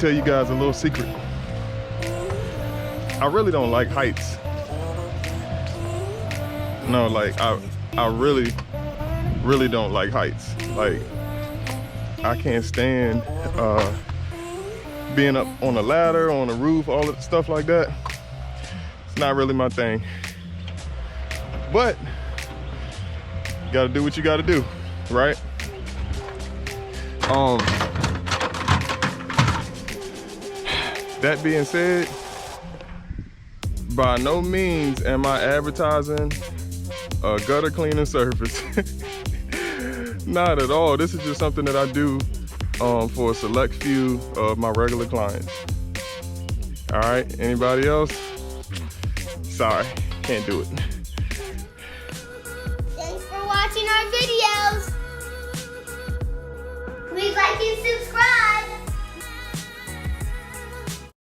tell you guys a little secret. I really don't like heights. No, like I really don't like heights. Like I can't stand being up on a ladder, on a roof, all that stuff like that. It's not really my thing. But you gotta do what you gotta do, right? That being said, by no means am I advertising a gutter cleaning service. Not at all. This is just something that I do for a select few of my regular clients. All right, anybody else? Sorry, can't do it. Thanks for watching our video.